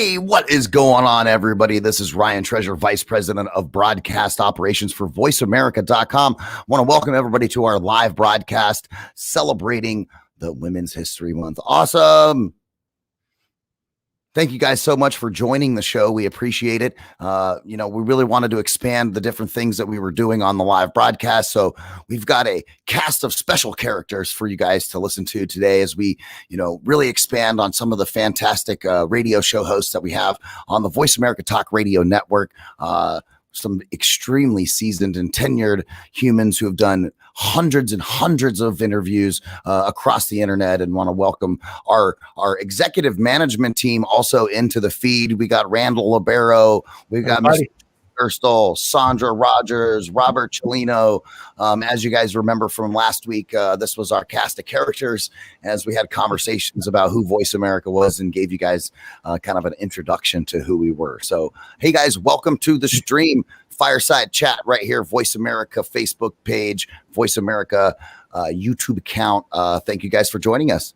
Hey, what is going on, everybody? This is Ryan Treasure, Vice President of Broadcast Operations for VoiceAmerica.com. I want to welcome everybody to our live broadcast celebrating the Women's History Month. Awesome. Thank you guys so much for joining the show. We appreciate it. We really wanted to expand the different things that we were doing on the live broadcast. So we've got a cast of special characters for you guys to listen to today as we, really expand on some of the fantastic radio show hosts that we have on the Voice America Talk Radio Network. Some extremely seasoned and tenured humans who have done hundreds and hundreds of interviews across the internet, and want to welcome our executive management team also into the feed. We got Randall Libero, we've got Mr. Gerstel, Sandra Rogers, Robert Cellino. As you guys remember from last week, this was our cast of characters as we had conversations about who Voice America was and gave you guys kind of an introduction to who we were. So, hey guys, welcome to the stream. Fireside chat right here, Voice America Facebook page, Voice America YouTube account. Thank you guys for joining us.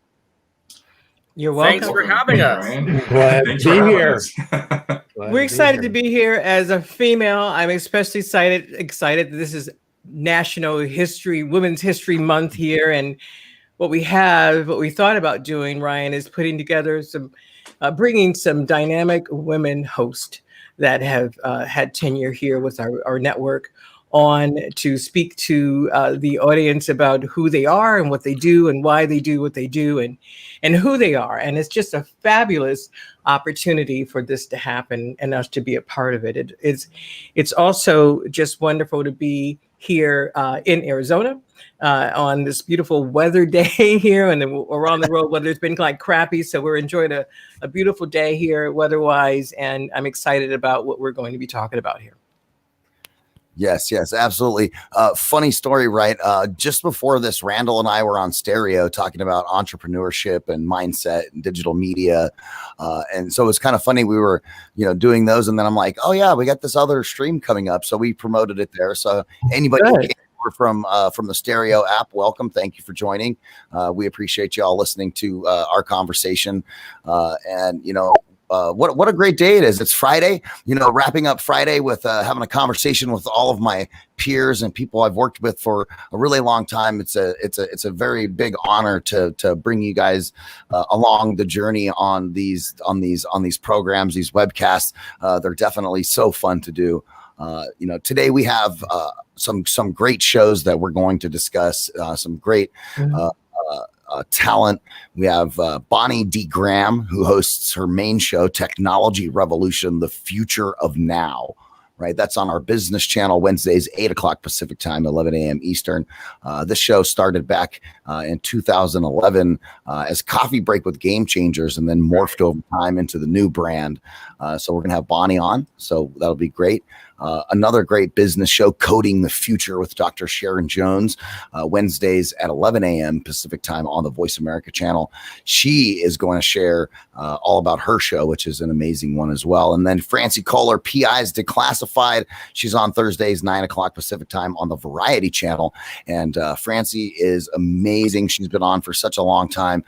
You're welcome. Thanks for having us. Glad to be here. We're excited to be here. As a female, I'm especially excited. This is National Women's History Month here. And what we thought about doing, Ryan, is putting together bringing some dynamic women hosts that have had tenure here with our network on to speak to the audience about who they are and what they do and why they do what they do and who they are. And it's just a fabulous opportunity for this to happen and us to be a part of it. It's also just wonderful to be here in Arizona on this beautiful weather day here, and around the road weather's been like crappy, so we're enjoying a beautiful day here weather-wise, and I'm excited about what we're going to be talking about here. Yes, absolutely. Funny story, right? Just before this, Randall and I were on stereo talking about entrepreneurship and mindset and digital media. And so it's kind of funny. We were, doing those. And then I'm like, oh yeah, we got this other stream coming up. So we promoted it there. So anybody who came over from the stereo app, welcome. Thank you for joining. We appreciate you all listening to our conversation. What a great day it is. It's Friday, wrapping up Friday with having a conversation with all of my peers and people I've worked with for a really long time. It's a very big honor to bring you guys along the journey on these programs, these webcasts. They're definitely so fun to do. Today we have some great shows that we're going to discuss, some great talent. We have Bonnie D. Graham, who hosts her main show, Technology Revolution, The Future of Now. Right. That's on our business channel, Wednesdays, 8 o'clock Pacific time, 11 a.m. Eastern. This show started back in 2011 as Coffee Break with Game Changers, and then morphed over time into the new brand. So we're going to have Bonnie on. So that'll be great. Another great business show, Coding the Future with Dr. Sharon Jones, Wednesdays at 11 a.m. Pacific time on the Voice America channel. She is going to share all about her show, which is an amazing one as well. And then Francie Kohler, PIs Declassified. She's on Thursdays, 9 o'clock Pacific time on the Variety channel. And Francie is amazing. She's been on for such a long time,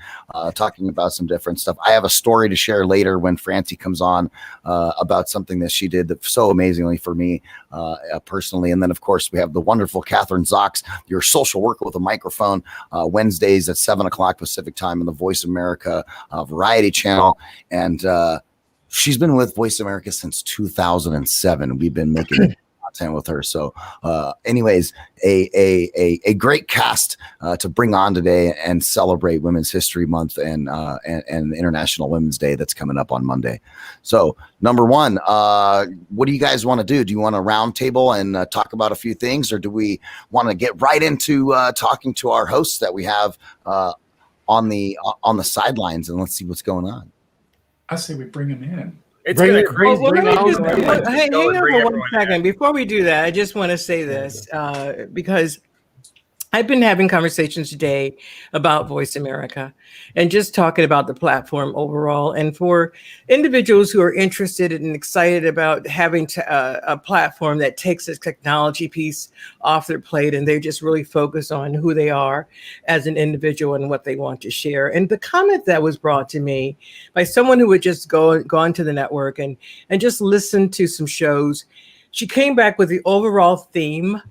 talking about some different stuff. I have a story to share later when Francie comes on about something that she did so amazingly for me personally. And then, of course, we have the wonderful Catherine Zox, your social worker with a microphone, Wednesdays at 7 o'clock Pacific time on the Voice America Variety channel. And she's been with Voice America since 2007. We've been making content with her. So anyways, a great cast to bring on today and celebrate Women's History Month and International Women's Day that's coming up on Monday. So number one, what do you guys want to do? Do you want to round table and talk about a few things, or do we want to get right into talking to our hosts that we have on the sidelines, and let's see what's going on? I say we bring them in. It's going to crazy. Hang on for 1 second. Before we do that, I just want to say this because I've been having conversations today about Voice America and just talking about the platform overall. And for individuals who are interested and excited about having a platform that takes this technology piece off their plate and they just really focus on who they are as an individual and what they want to share. And the comment that was brought to me by someone who had just gone to the network and just listened to some shows, she came back with the overall theme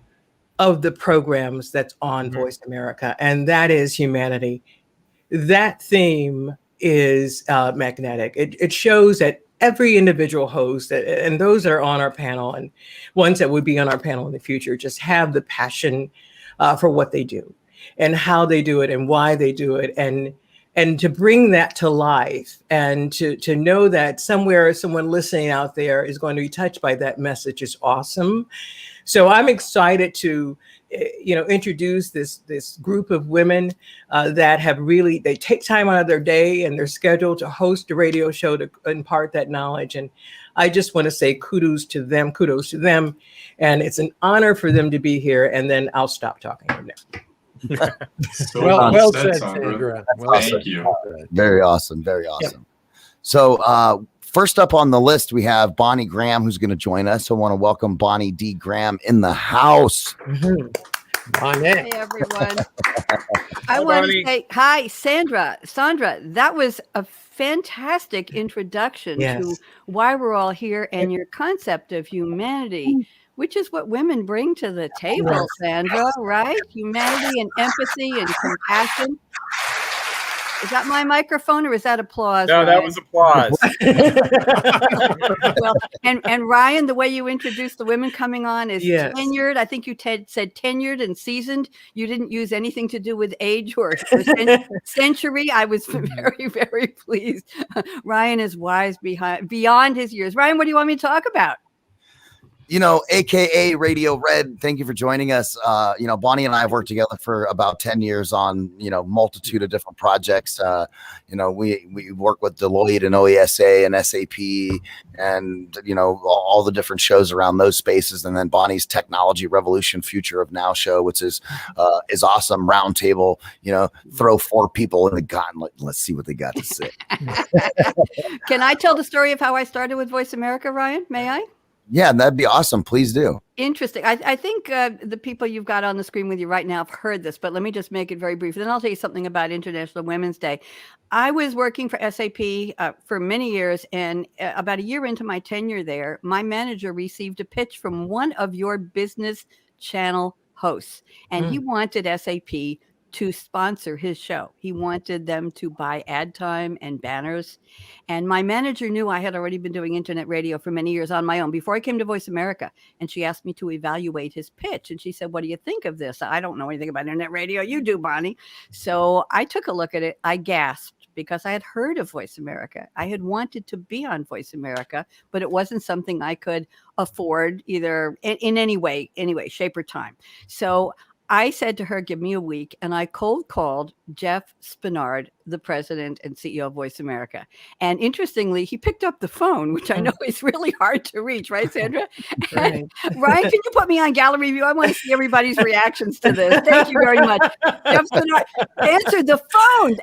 of the programs that's on Voice America, and that is humanity. That theme is magnetic. It shows that every individual host and those that are on our panel and ones that would be on our panel in the future just have the passion for what they do and how they do it and why they do it, and to bring that to life and to know that somewhere someone listening out there is going to be touched by that message is awesome. So I'm excited to, introduce this group of women that have really, they take time out of their day and their schedule to host a radio show to impart that knowledge. And I just want to say kudos to them. And it's an honor for them to be here. And then I'll stop talking from there. Well said, Sandra. Thank you. Very awesome. Very awesome. Yep. So, first up on the list, we have Bonnie Graham, who's going to join us. I want to welcome Bonnie D. Graham in the house. Bonnie. Hey, everyone. I want to say hi, Sandra. That was a fantastic introduction to why we're all here and your concept of humanity, which is what women bring to the table, Sandra, right? Humanity and empathy and compassion. Is that my microphone or is that applause? No, Ryan? that was applause. Well, and Ryan, the way you introduced the women coming on is tenured. I think you said tenured and seasoned. You didn't use anything to do with age or century. I was very, very pleased. Ryan is wise beyond his years. Ryan, what do you want me to talk about? AKA Radio Red, thank you for joining us. Bonnie and I have worked together for about 10 years on, multitude of different projects. We work with Deloitte and OESA and SAP and, all the different shows around those spaces. And then Bonnie's Technology Revolution Future of Now show, which is awesome. Roundtable, throw 4 people in the gauntlet. Let's see what they got to say. Can I tell the story of how I started with Voice America, Ryan? May I? Yeah, that'd be awesome. Please do. Interesting. I think the people you've got on the screen with you right now have heard this, but let me just make it very brief. Then I'll tell you something about International Women's Day. I was working for SAP for many years, and about a year into my tenure there, my manager received a pitch from one of your business channel hosts, and he wanted SAP to sponsor his show. He wanted them to buy ad time and banners. And my manager knew I had already been doing internet radio for many years on my own before I came to Voice America. And she asked me to evaluate his pitch. And she said, what do you think of this? I don't know anything about internet radio. You do, Bonnie. So I took a look at it. I gasped because I had heard of Voice America. I had wanted to be on Voice America, but it wasn't something I could afford either in any way, shape or time. So I said to her, give me a week. And I cold called Jeff Spinard, the president and CEO of Voice America. And interestingly, he picked up the phone, which I know is really hard to reach, right, Sandra? Right. Ryan, can you put me on gallery view? I want to see everybody's reactions to this. Thank you very much. Jeff Spinard answered the phone.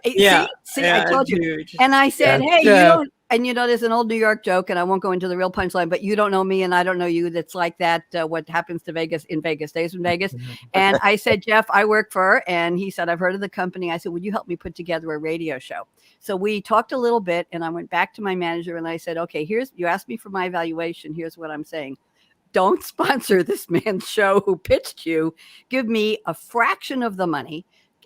See, I told you. Huge. And I said, hey, you don't. And, there's an old New York joke, and I won't go into the real punchline, but you don't know me and I don't know you. That's like that. What happens to Vegas in Vegas stays in Vegas. And I said, Jeff, I work for, and he said, I've heard of the company. I said, would you help me put together a radio show? So we talked a little bit, and I went back to my manager and I said, okay, you asked me for my evaluation. Here's what I'm saying. Don't sponsor this man's show who pitched you. Give me a fraction of the money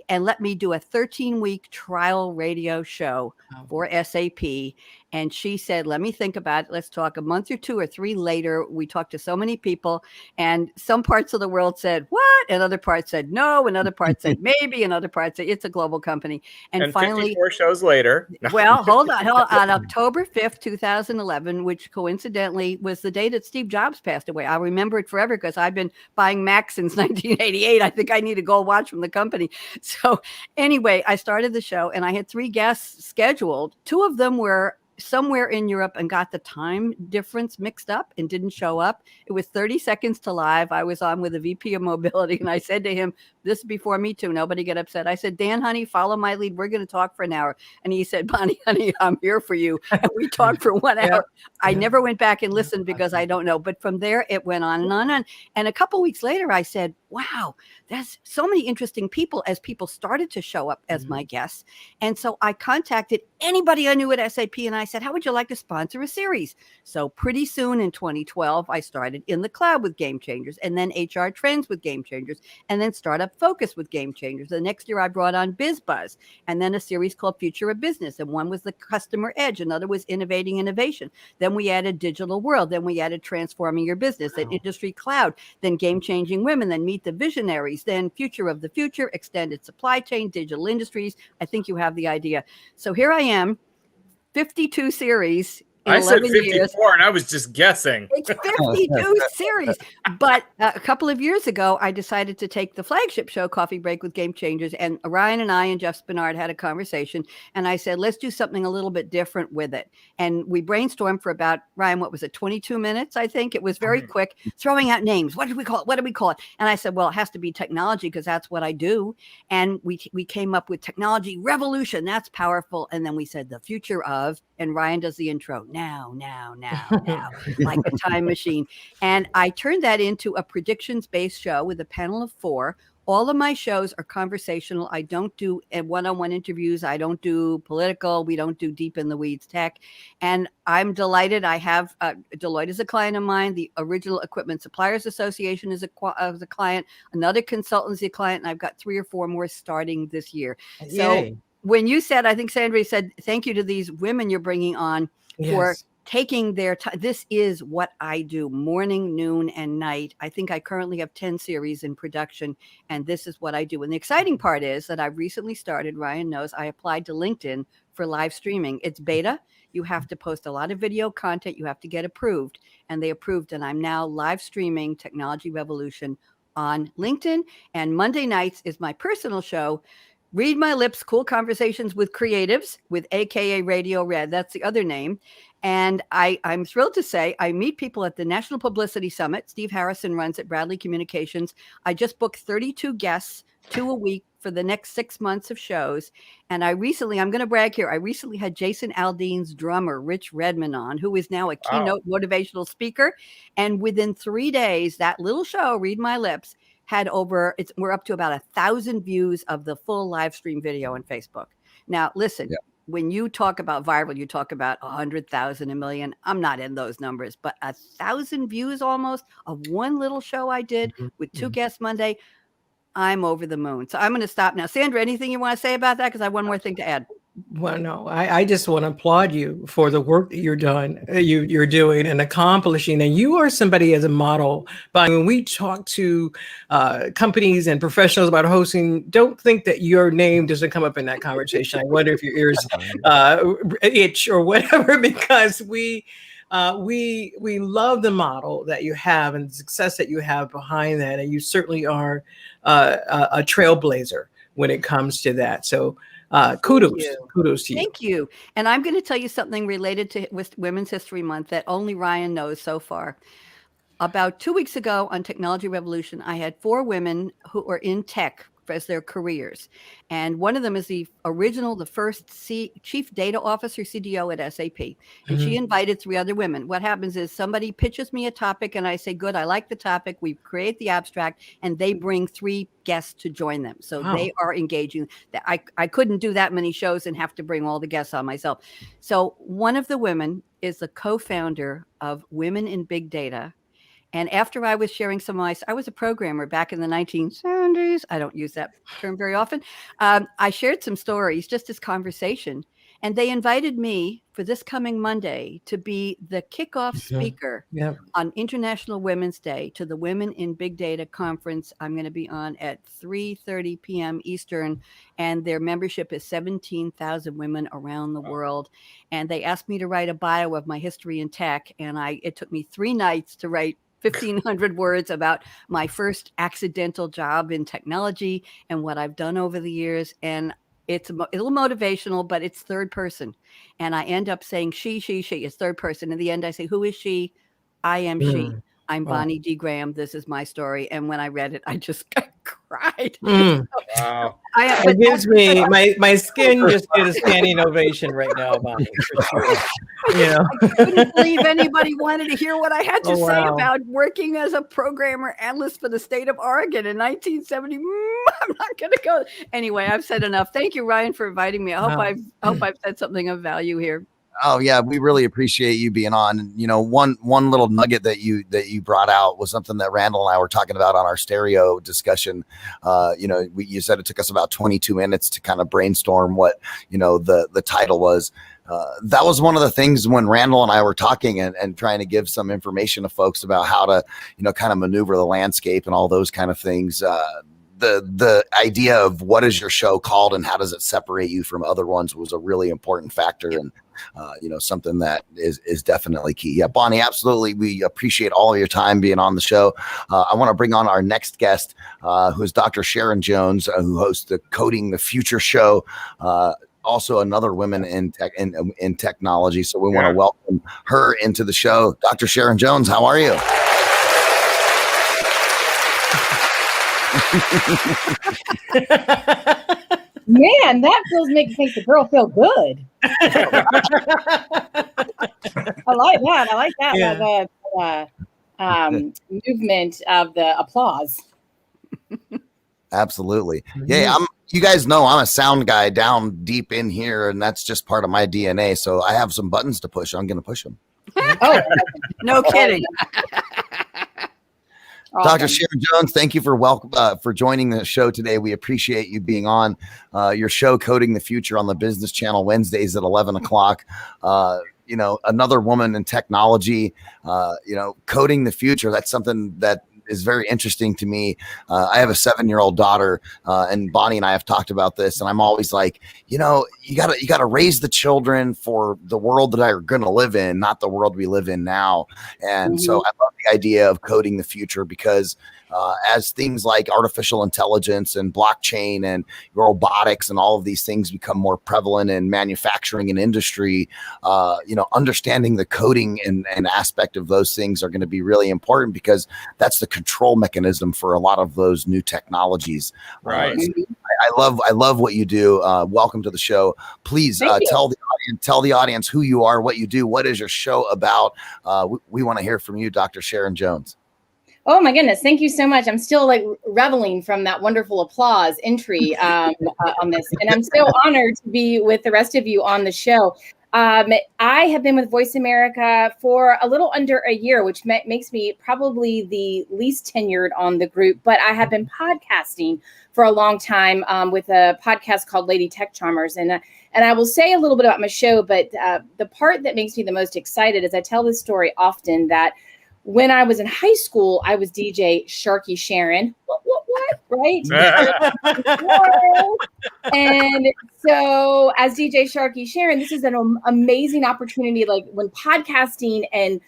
and let me do a 13-week trial radio show for SAP. And she said, let me think about it. Let's talk. A month or 2 or 3 later, we talked to so many people, and some parts of the world said, what? And other parts said no. And other parts said maybe. And other parts said it's a global company. And finally, 54 shows later. Well, hold on. On October 5th, 2011, which coincidentally was the day that Steve Jobs passed away. I'll remember it forever because I've been buying Macs since 1988. I think I need a gold watch from the company. So anyway, I started the show and I had 3 guests scheduled. 2 of them were somewhere in Europe and got the time difference mixed up and didn't show up. It was 30 seconds to live. I was on with a VP of mobility, and I said to him, this is before Me Too, nobody get upset. I said, Dan, honey, follow my lead. We're going to talk for an hour. And he said, Bonnie, honey, I'm here for you. And we talked for 1 hour. I never went back and listened because I don't know. But from there, it went on and on. And a couple weeks later, I said, wow, there's so many interesting people as people started to show up as my guests. And so I contacted anybody I knew at SAP, and I said, how would you like to sponsor a series? So pretty soon in 2012, I started In the Cloud with Game Changers, and then HR Trends with Game Changers, and then Startup Focus with Game Changers. The next year I brought on BizBuzz, and then a series called Future of Business. And one was the Customer Edge. Another was Innovating Innovation. Then we added Digital World. Then we added Transforming Your Business, then Industry Cloud, then Game Changing Women, then Meet the Visionaries, then Future of the Future, Extended Supply Chain, Digital Industries. I think you have the idea. So here I am, 52 series. I said 54 and I was just guessing. It's 52 series. But a couple of years ago, I decided to take the flagship show, Coffee Break with Game Changers. And Ryan and I and Jeff Spinard had a conversation. And I said, let's do something a little bit different with it. And we brainstormed for about, Ryan, what was it, 22 minutes, I think? It was very quick, throwing out names. What did we call it? What did we call it? And I said, well, it has to be technology because that's what I do. And we came up with technology revolution. That's powerful. And then we said the future of, and Ryan does the intro. Now, like a time machine. And I turned that into a predictions-based show with a panel of 4. All of my shows are conversational. I don't do one-on-one interviews. I don't do political. We don't do deep in the weeds tech. And I'm delighted. I have Deloitte as a client of mine. The Original Equipment Suppliers Association is a client. Another consultancy client. And I've got 3 or 4 more starting this year. Yay. So when you said, I think Sandra said, thank you to these women you're bringing on for taking their time. This is what I do morning, noon, and night. I think I currently have 10 series in production, and this is what I do. And the exciting part is that I've recently started, Ryan knows, I applied to LinkedIn for live streaming. It's beta. You have to post a lot of video content. You have to get approved, and they approved. And I'm now live streaming Technology Revolution on LinkedIn. And Monday nights is my personal show, Read My Lips, Cool Conversations with Creatives, with AKA Radio Red. That's the other name. And I'm thrilled to say I meet people at the National Publicity Summit. Steve Harrison runs at Bradley Communications. I just booked 32 guests, 2 a week for the next 6 months of shows. And I'm going to brag here. I recently had Jason Aldean's drummer, Rich Redman, on, who is now a keynote motivational speaker. And within 3 days, that little show, Read My Lips, had we're up to about 1,000 views of the full live stream video on Facebook. Now, listen, when you talk about viral, you talk about 100,000, 1 million. I'm not in those numbers, but 1,000 views almost of one little show I did with 2 guests Monday. I'm over the moon. So I'm going to stop now. Sandra, anything you want to say about that? Because I have one more thing to add. Well, no, I just want to applaud you for the work that you're doing and accomplishing. And you are somebody as a model. But when we talk to companies and professionals about hosting, don't think that your name doesn't come up in that conversation. I wonder if your ears itch or whatever, because we love the model that you have and the success that you have behind that. And you certainly are a trailblazer when it comes to that. So kudos to you. Thank you. And I'm going to tell you something related to Women's History Month that only Ryan knows so far. About 2 weeks ago on Technology Revolution, I had 4 women who are in tech as their careers. And one of them is the first chief data officer, CDO at SAP. And she invited 3 other women. What happens is somebody pitches me a topic and I say, good, I like the topic. We create the abstract and they bring 3 guests to join them. So they are engaging. I couldn't do that many shows and have to bring all the guests on myself. So one of the women is the co-founder of Women in Big Data. And after I was sharing I was a programmer back in the 1970s. I don't use that term very often. I shared some stories, just as conversation. And they invited me for this coming Monday to be the kickoff speaker on International Women's Day to the Women in Big Data conference. I'm going to be on at 3:30 p.m. Eastern. And their membership is 17,000 women around the world. And they asked me to write a bio of my history in tech. And it took me 3 nights to write 1,500 words about my first accidental job in technology and what I've done over the years. And It's a little motivational, but it's third person. And I end up saying she. It's third person. In the end, I say, who is she? I am she. I'm Bonnie D. Graham. This is my story. And when I read it, I just cried. Wow. It gives me my skin just did a standing ovation right now, Bonnie, for sure. I couldn't believe anybody wanted to hear what I had to say about working as a programmer analyst for the state of Oregon in 1970. I'm not going to go. Anyway, I've said enough. Thank you, Ryan, for inviting me. I hope I've said something of value here. Oh yeah, we really appreciate you being on. One little nugget that you brought out was something that Randall and I were talking about on our stereo discussion. You said it took us about 22 minutes to kind of brainstorm what the title was. That was one of the things when Randall and I were talking and trying to give some information to folks about how to kind of maneuver the landscape and all those kind of things. The idea of what is your show called and how does it separate you from other ones was a really important factor, and something that is definitely key. Yeah, Bonnie, absolutely. We appreciate all of your time being on the show. I want to bring on our next guest, who is Dr. Sharon Jones, who hosts the Coding the Future show. Also another woman in technology. So we want to welcome her into the show. Dr. Sharon Jones, how are you? Man, that makes the girl feel good. I like that. Yeah. The movement of the applause. Absolutely. Yeah, you guys know I'm a sound guy down deep in here, and that's just part of my DNA. So I have some buttons to push. I'm going to push them. Oh, no kidding. Dr. Sharon Jones, thank you for joining the show today. We appreciate you being on your show, Coding the Future, on the Business Channel Wednesdays at 11 o'clock. Another woman in technology, coding the future. That's something that is very interesting to me. I have a 7-year-old daughter, and Bonnie and I have talked about this, and I'm always like, you gotta raise the children for the world that are going to live in, not the world we live in now. And so I love the idea of coding the future, because as things like artificial intelligence and blockchain and robotics and all of these things become more prevalent in manufacturing and industry, understanding the coding and aspect of those things are going to be really important, because that's the control mechanism for a lot of those new technologies. Right. I love what you do. Welcome to the show. Please tell the audience who you are, what you do, what is your show about. We want to hear from you, Dr. Sharon Jones. Oh my goodness. Thank you so much. I'm still reveling from that wonderful applause entry on this. And I'm so honored to be with the rest of you on the show. I have been with Voice America for a little under a year, which makes me probably the least tenured on the group, but I have been podcasting for a long time with a podcast called Lady Tech Charmers. And I will say a little bit about my show, but the part that makes me the most excited is I tell this story often that when I was in high school, I was DJ Sharky Sharon. What? Right? And so as DJ Sharky Sharon, this is an amazing opportunity. Like when podcasting and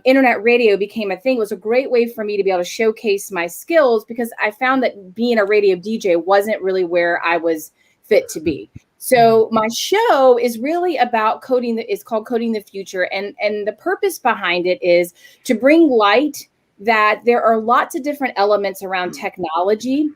internet radio became a thing, it was a great way for me to be able to showcase my skills, because I found that being a radio DJ wasn't really where I was fit to be. So my show is really about coding. It's called Coding the Future. And the purpose behind it is to bring light that there are lots of different elements around technology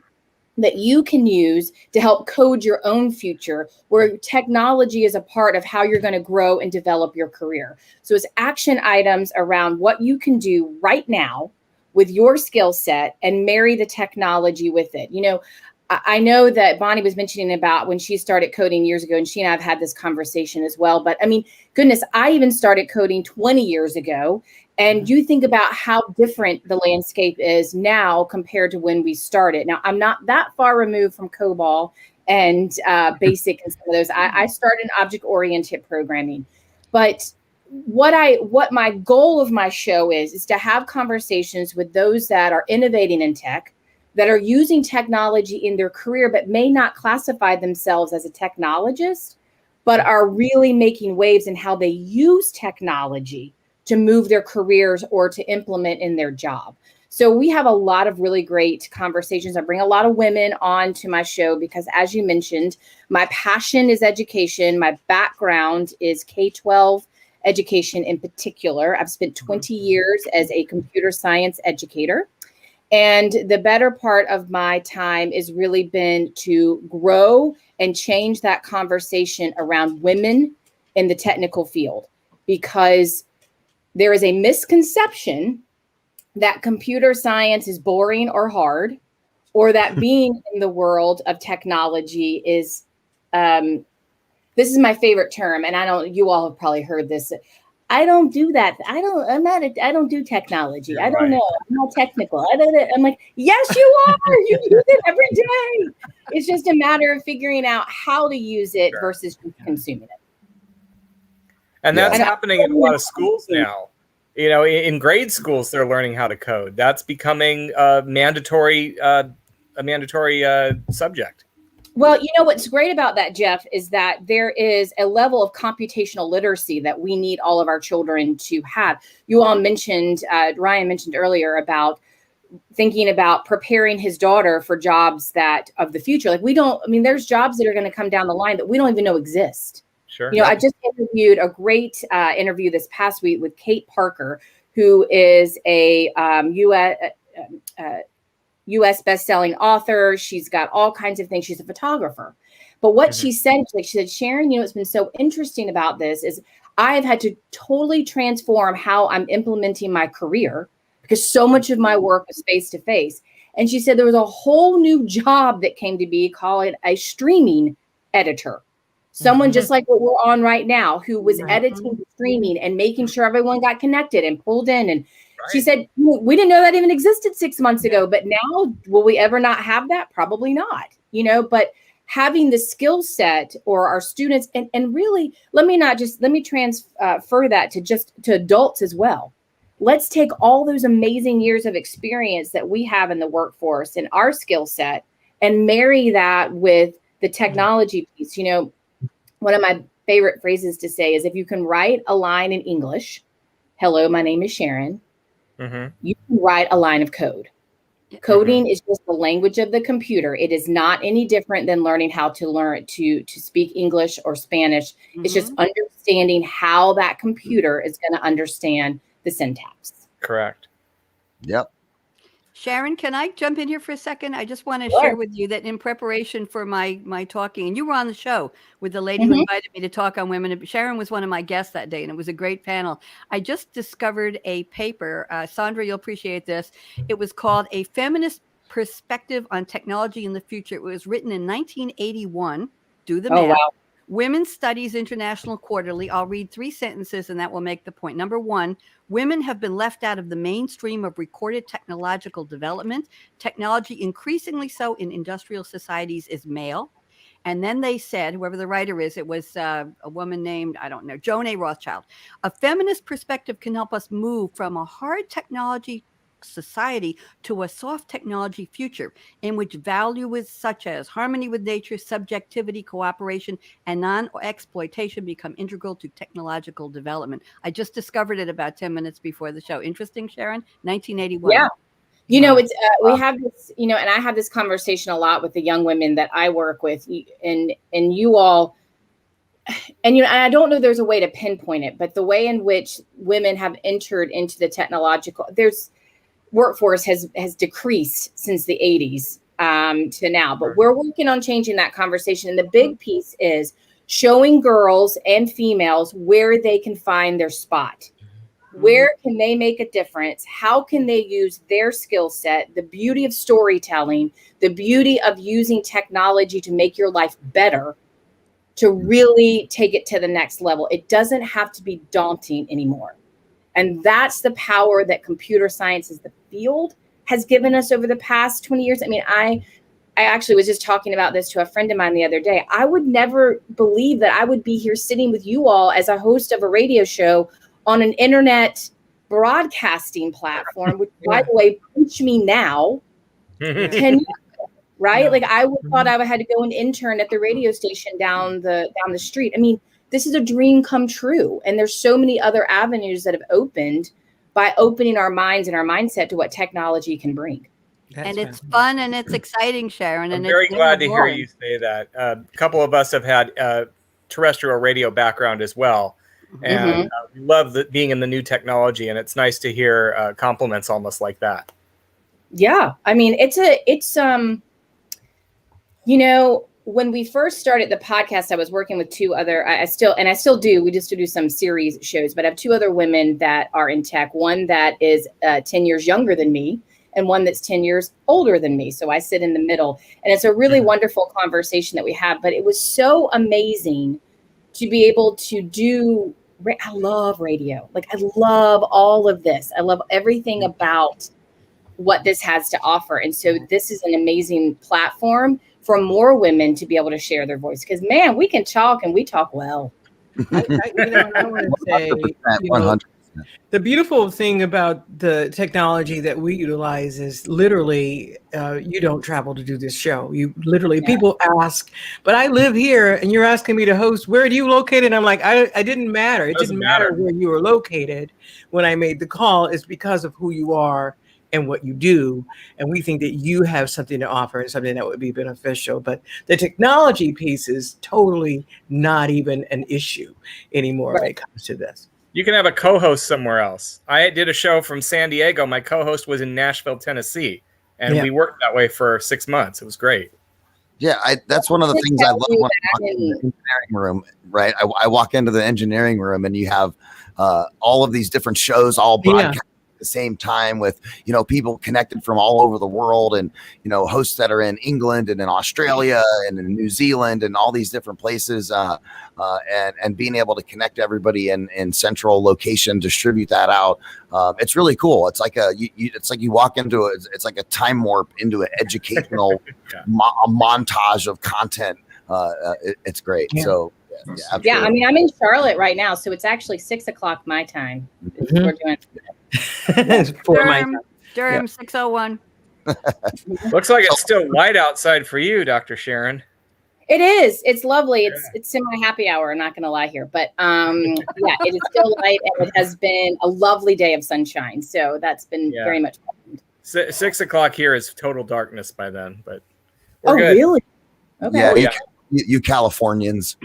that you can use to help code your own future, where technology is a part of how you're going to grow and develop your career. So it's action items around what you can do right now with your skill set and marry the technology with it. I know that Bonnie was mentioning about when she started coding years ago, and she and I have had this conversation as well. But I mean, goodness, I even started coding 20 years ago. And you think about how different the landscape is now compared to when we started. Now, I'm not that far removed from COBOL and BASIC and some of those. I started in object-oriented programming. But what my goal of my show is to have conversations with those that are innovating in tech, that are using technology in their career, but may not classify themselves as a technologist, but are really making waves in how they use technology to move their careers or to implement in their job. So we have a lot of really great conversations. I bring a lot of women on to my show because, as you mentioned, my passion is education. My background is K-12 education in particular. I've spent 20 years as a computer science educator. And the better part of my time has really been to grow and change that conversation around women in the technical field, because there is a misconception that computer science is boring or hard, or that being in the world of technology is, this is my favorite term, and you all have probably heard this. I don't do that. I don't do technology. You're I don't right. know. I'm not technical. I'm like, yes, you are. You use it every day. It's just a matter of figuring out how to use it versus just consuming it. And that's happening in a lot of schools now. You know, in grade schools, they're learning how to code. That's becoming a mandatory subject. Well, you know what's great about that, Jeff, is that there is a level of computational literacy that we need all of our children to have. You all mentioned, Ryan mentioned earlier about thinking about preparing his daughter for jobs that of the future. Like there's jobs that are going to come down the line that we don't even know exist. Sure. You know, I just interviewed a great interview this past week with Kate Parker, who is a U.S. best-selling author. She's got all kinds of things. She's a photographer. But what she said, Sharon, you know, what's been so interesting about this is I've had to totally transform how I'm implementing my career, because so much of my work was face-to-face. And she said there was a whole new job that came to be, call it a streaming editor. Someone just like what we're on right now, who was editing the streaming and making sure everyone got connected and pulled in. And she said, we didn't know that even existed 6 months ago, but now will we ever not have that? Probably not, you know, but having the skill set, or our students, and really, let me transfer that to adults as well. Let's take all those amazing years of experience that we have in the workforce and our skill set and marry that with the technology piece. You know, one of my favorite phrases to say is, if you can write a line in English, hello, my name is Sharon, you can write a line of code. Coding is just the language of the computer. It is not any different than learning how to speak English or Spanish. It's just understanding how that computer is going to understand the syntax. Correct. Yep. Sharon, can I jump in here for a second? I just want to share with you that in preparation for my talking, and you were on the show with the lady who invited me to talk on women. Sharon was one of my guests that day, and it was a great panel. I just discovered a paper. Sandra, you'll appreciate this. It was called A Feminist Perspective on Technology in the Future. It was written in 1981. Do the math. Wow. Women's Studies International Quarterly. I'll read 3 sentences and that will make the point. Number 1, women have been left out of the mainstream of recorded technological development. Technology, increasingly so in industrial societies, is male. And then they said, whoever the writer is, it was a woman named, I don't know, Joan A. Rothschild. A feminist perspective can help us move from a hard technology society to a soft technology future in which values such as harmony with nature, subjectivity, cooperation, and non-exploitation become integral to technological development. I just discovered it about 10 minutes before the show. Interesting, Sharon? 1981. Yeah. You know, it's we have this, you know, and I have this conversation a lot with the young women that I work with, and you all, and you know, I don't know there's a way to pinpoint it, but the way in which women have entered into the technological, workforce has decreased since the 80s to now, but we're working on changing that conversation. And the big piece is showing girls and females where they can find their spot. Where can they make a difference? How can they use their skill set, the beauty of storytelling, the beauty of using technology to make your life better, to really take it to the next level? It doesn't have to be daunting anymore. And that's the power that computer science as the field has given us over the past 20 years. I mean, I actually was just talking about this to a friend of mine the other day. I would never believe that I would be here sitting with you all as a host of a radio show on an internet broadcasting platform, which, by the way, punch me now, 10 years ago, right? Yeah. Like I thought I had to go and intern at the radio station down the street. I mean, this is a dream come true. And there's so many other avenues that have opened by opening our minds and our mindset to what technology can bring. And it's fun and it's exciting, Sharon. I'm very glad to hear you say that. A couple of us have had terrestrial radio background as well. And we love being in the new technology. And it's nice to hear compliments almost like that. Yeah. I mean, it's when we first started the podcast, I was working with two other, I still do, we just do some series shows, but I have two other women that are in tech. One that is 10 years younger than me, and one that's 10 years older than me. So I sit in the middle, and it's a really wonderful conversation that we have, but it was so amazing to be able to do, I love radio. Like, I love all of this. I love everything about what this has to offer. And so this is an amazing platform for more women to be able to share their voice. Because, man, we can talk, and we talk well. I want to say, the beautiful thing about the technology that we utilize is literally you don't travel to do this show. You literally, people ask, but I live here and you're asking me to host. Where are you located? And I'm like, I didn't matter. It didn't matter where you were located when I made the call. It's because of who you are and what you do. And we think that you have something to offer and something that would be beneficial. But the technology piece is totally not even an issue anymore when it comes to this. You can have a co-host somewhere else. I did a show from San Diego. My co-host was in Nashville, Tennessee. And we worked that way for 6 months. It was great. Yeah, that's one of the things I love when I walk into the engineering room, right? I walk into the engineering room and you have all of these different shows all broadcast at the same time with, people connected from all over the world, and, hosts that are in England and in Australia and in New Zealand and all these different places, and being able to connect everybody in central location, distribute that out. It's really cool. It's like it's like you walk into it's like a time warp into an educational a montage of content. It's great. Yeah. So yeah, I mean, I'm in Charlotte right now, so it's actually 6:00 my time. We're doing Durham 6:01. Looks like it's still light outside for you, Dr. Sharon. It is. It's lovely. It's semi happy hour. I'm not going to lie here, but it is still light, and it has been a lovely day of sunshine. So that's been very much fun. 6:00 here is total darkness by then, but we're good. Really? Okay. Yeah, you Californians.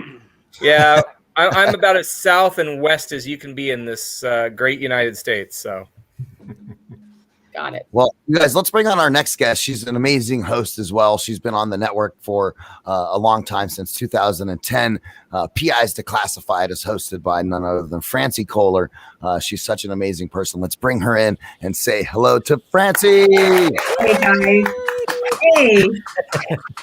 Yeah, I'm about as south and west as you can be in this great United States. So, got it. Well, you guys, let's bring on our next guest. She's an amazing host as well. She's been on the network for a long time, since 2010. PI's Declassified is hosted by none other than Francie Kohler. She's such an amazing person. Let's bring her in and say hello to Francie. Hey, guys. Hey.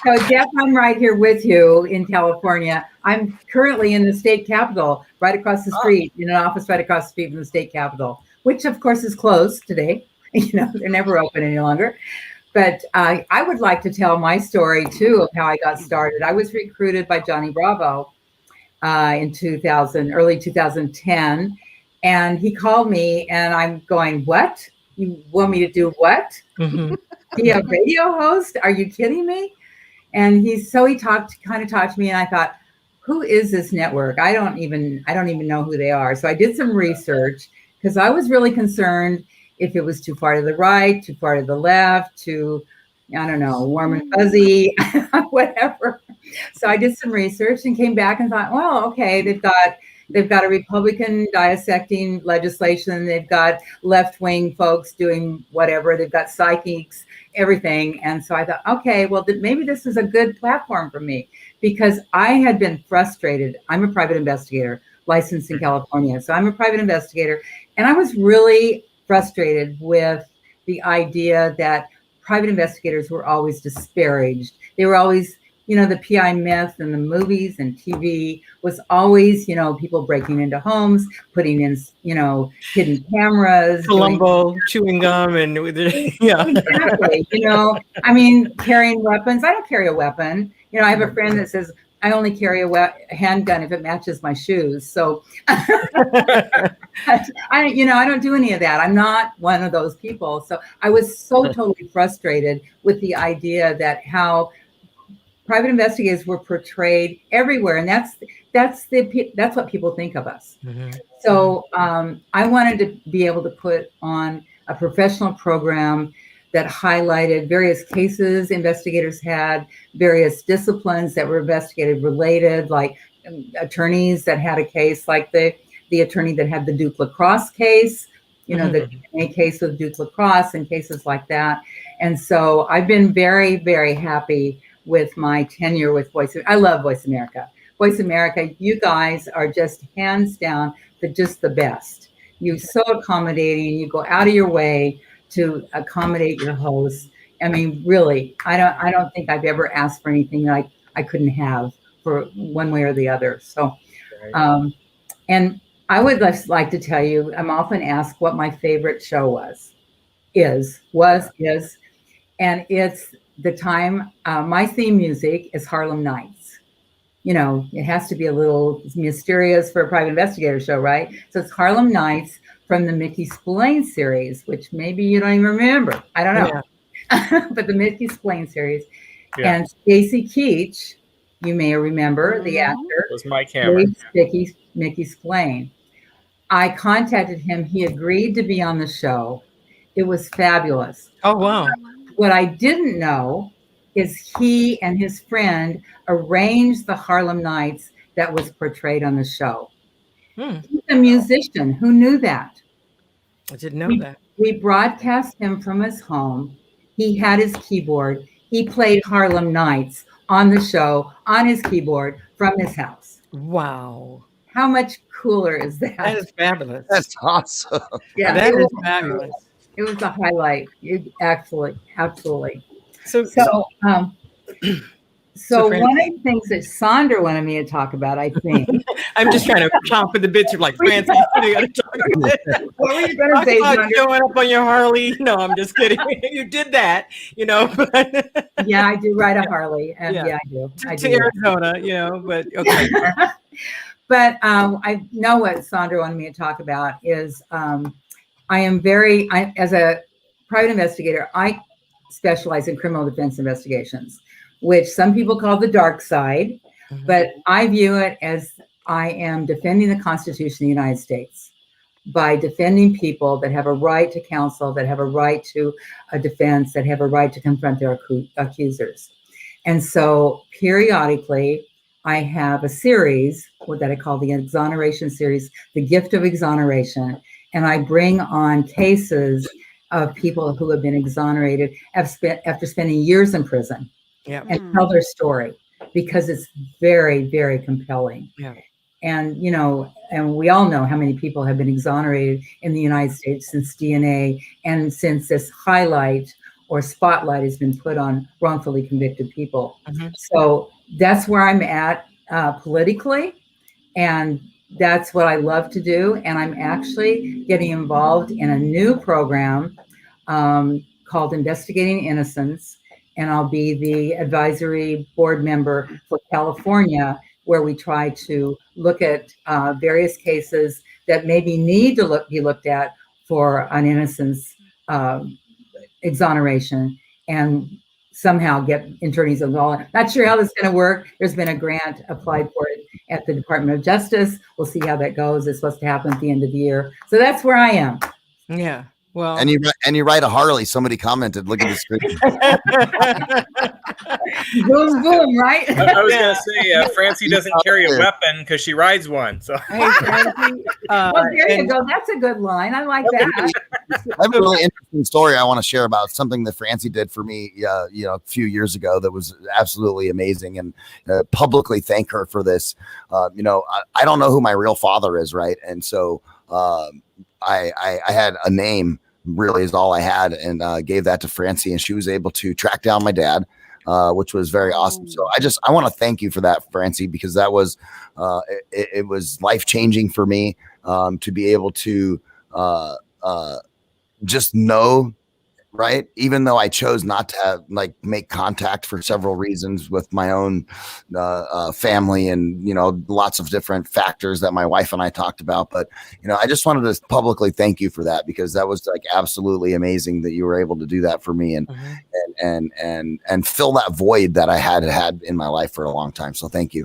So, Jeff, I'm right here with you in California. I'm currently in the state capitol, right across the street, in an office right across the street from the state capitol, which, of course, is closed today. They're never open any longer. But I would like to tell my story, too, of how I got started. I was recruited by Johnny Bravo in early 2010. And he called me, and I'm going, what? You want me to do what? Mm-hmm. Be a radio host? Are you kidding me? And he talked to me, and I thought, who is this network? I don't even know who they are. So I did some research, because I was really concerned if it was too far to the right, too far to the left, too, I don't know, warm and fuzzy, whatever. So I did some research and came back and thought, well, okay, they've got a Republican dissecting legislation. They've got left-wing folks doing whatever. They've got psychics, everything. And so I thought, okay, well, maybe this is a good platform for me, because I had been frustrated. I'm a private investigator licensed in California. So I'm a private investigator. And I was really frustrated with the idea that private investigators were always disparaged. They were always, the PI myth in the movies and TV was always, people breaking into homes, putting in, hidden cameras, Columbo, chewing gum, and exactly. Carrying weapons. I don't carry a weapon. I have a friend that says, I only carry a handgun if it matches my shoes. So I don't do any of that. I'm not one of those people. So I was so totally frustrated with the idea that how private investigators were portrayed everywhere. And that's what people think of us. So I wanted to be able to put on a professional program that highlighted various cases investigators had, various disciplines that were investigative related, like attorneys that had a case, like the attorney that had the Duke lacrosse case, the DNA case with Duke lacrosse and cases like that. And so I've been very, very happy with my tenure with I love Voice America. Voice America, you guys are just hands down just the best. You're so accommodating. You go out of your way to accommodate your hosts. I mean, really, I don't think I've ever asked for anything that I couldn't have for one way or the other. So, and I would just like to tell you, I'm often asked what my favorite show is, and it's the time. My theme music is Harlem Nights. It has to be a little mysterious for a private investigator show, right? So it's Harlem Nights from the Mickey Spillane series, which maybe you don't even remember. I don't know. Yeah. But the Mickey Spillane series. Yeah. And Stacy Keach, you may remember, the actor. Was Mike Cameron. Mickey Spillane. I contacted him. He agreed to be on the show. It was fabulous. Oh, wow. What I didn't know is he and his friend arranged the Harlem Nights that was portrayed on the show. He's a musician. Who knew that? I didn't know that. We broadcast him from his home. He had his keyboard. He played Harlem Nights on the show on his keyboard from his house. Wow. How much cooler is that? That is fabulous. That's awesome. Yeah, that is fabulous. It was a highlight. Absolutely. So one of the things that Sandra wanted me to talk about, I think. I'm just trying to chomp at the bits of like, Francie, what are you going to talk about? What were you going to say, Sandra? Showing up on your Harley? No, I'm just kidding. You did that, But yeah, I do ride a Harley. And yeah, I do. To Arizona, but okay. But I know what Sandra wanted me to talk about is as a private investigator, I specialize in criminal defense investigations, which some people call the dark side, but I view it as I am defending the Constitution of the United States by defending people that have a right to counsel, that have a right to a defense, that have a right to confront their accusers. And so periodically, I have a series that I call the Exoneration Series, The Gift of Exoneration, and I bring on cases of people who have been exonerated after spending years in prison. Yeah. And tell their story because it's very, very compelling. Yeah. And, and we all know how many people have been exonerated in the United States since DNA and since this highlight or spotlight has been put on wrongfully convicted people. So that's where I'm at politically. And that's what I love to do. And I'm actually getting involved in a new program called Investigating Innocence. And I'll be the advisory board member for California, where we try to look at various cases that maybe need to be looked at for an innocence exoneration and somehow get attorneys involved. Not sure how this is going to work. There's been a grant applied for it at the Department of Justice. We'll see how that goes. It's supposed to happen at the end of the year. So that's where I am. Yeah. Well, and you ride a Harley. Somebody commented, look at the screen. Boom, boom, right? I was going to say, Francie doesn't carry a weapon because she rides one. So, hey, Francie, well, there you go. That's a good line. I like that. I have a really interesting story I want to share about something that Francie did for me, a few years ago that was absolutely amazing, and publicly thank her for this. I don't know who my real father is, right? And so I had a name, really is all I had, and gave that to Francie, and she was able to track down my dad, which was very awesome. So I want to thank you for that, Francie, because that was it was life-changing for me to be able to just know, right? Even though I chose not to make contact for several reasons with my own family and, lots of different factors that my wife and I talked about. But, I just wanted to publicly thank you for that, because that was absolutely amazing that you were able to do that for me and fill that void that I had in my life for a long time. So thank you.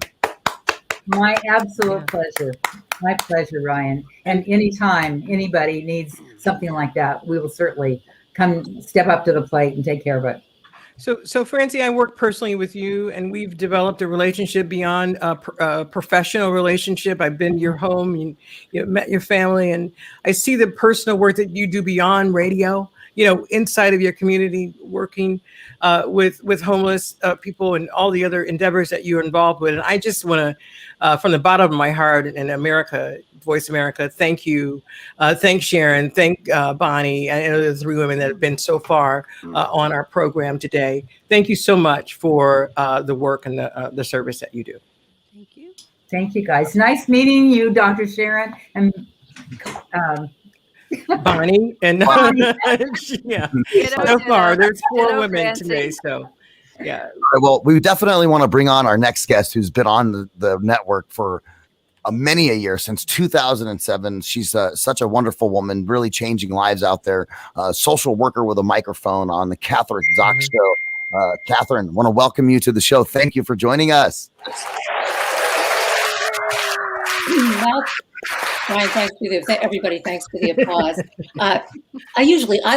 My absolute pleasure. My pleasure, Ryan. And anytime anybody needs something like that, we will certainly come step up to the plate and take care of it. So Francie, I work personally with you, and we've developed a relationship beyond a professional relationship. I've been to your home, you met your family, and I see the personal work that you do beyond radio. Inside of your community, working with homeless people and all the other endeavors that you're involved with. And I just want to, from the bottom of my heart, and America, Voice America, thank you. Thank Sharon. Thank Bonnie. I know the three women that have been so far on our program today. Thank you so much for the work and the service that you do. Thank you. Thank you, guys. Nice meeting you, Dr. Sharon. And Bonnie and Bonnie. yeah. So far, there's 4 women today. So, yeah. Well, we definitely want to bring on our next guest, who's been on the network for many a year, since 2007. She's such a wonderful woman, really changing lives out there. Social worker with a microphone on the Catherine Zox Show. Catherine, want to welcome you to the show. Thank you for joining us. Well, Ryan, thanks for everybody. Thanks for the applause. I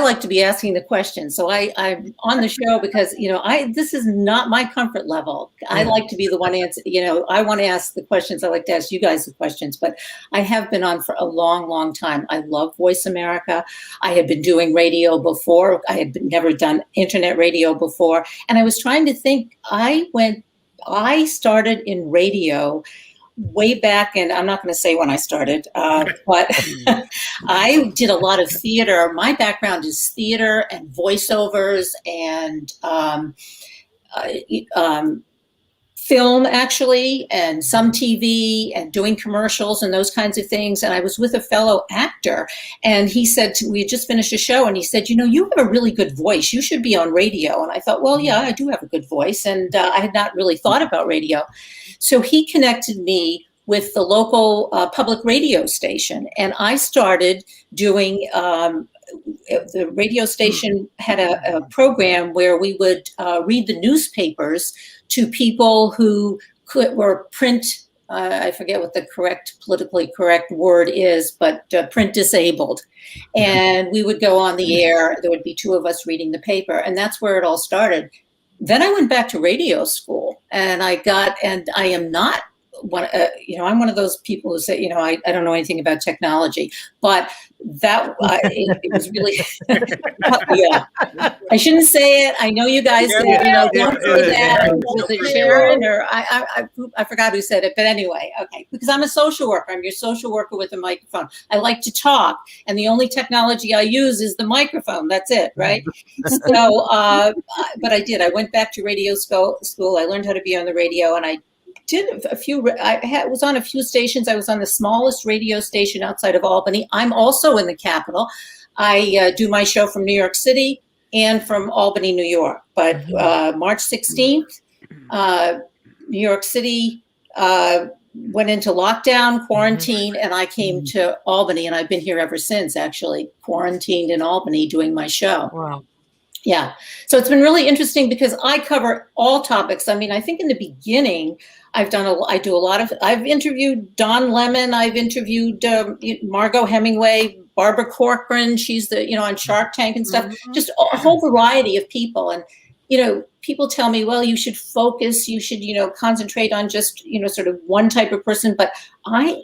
like to be asking the questions, so I'm on the show because this is not my comfort level. I like to be the one answer. I want to ask the questions. I like to ask you guys the questions, but I have been on for a long, long time. I love Voice America. I had been doing radio before. I had never done internet radio before, and I was trying to think. I started in radio way back, and I'm not going to say when I started, but I did a lot of theater. My background is theater and voiceovers and film, actually, and some TV and doing commercials and those kinds of things. And I was with a fellow actor, and he said, we had just finished a show, and he said, you have a really good voice. You should be on radio. And I thought, well, yeah, I do have a good voice. And I had not really thought about radio. So he connected me with the local public radio station, and I started doing, the radio station had a program where we would read the newspapers to people who were print, I forget what the politically correct word is, but print disabled. And we would go on the air. There would be 2 of us reading the paper, and that's where it all started. Then I went back to radio school, and I am not I'm one of those people who say, I don't know anything about technology, but it was really, yeah. I shouldn't say it. I know you guys don't say that. Was it Sharon or I forgot who said it, but anyway, okay. Because I'm a social worker. I'm your social worker with a microphone. I like to talk, and the only technology I use is the microphone. That's it, right? So, but I did. I went back to radio school. I learned how to be on the radio, and I did was on a few stations. I was on the smallest radio station outside of Albany. I'm also in the capital. I do my show from New York City and from Albany, New York. But March 16th, New York City went into lockdown, quarantine, and I came to Albany, and I've been here ever since, actually, quarantined in Albany doing my show. Wow. Yeah. So it's been really interesting because I cover all topics. I mean, I think in the beginning, I've interviewed Don Lemon. I've interviewed Margot Hemingway, Barbara Corcoran. She's on Shark Tank and stuff, just a whole variety of people. And, people tell me, well, you should focus, you should, concentrate on just, sort of one type of person. But I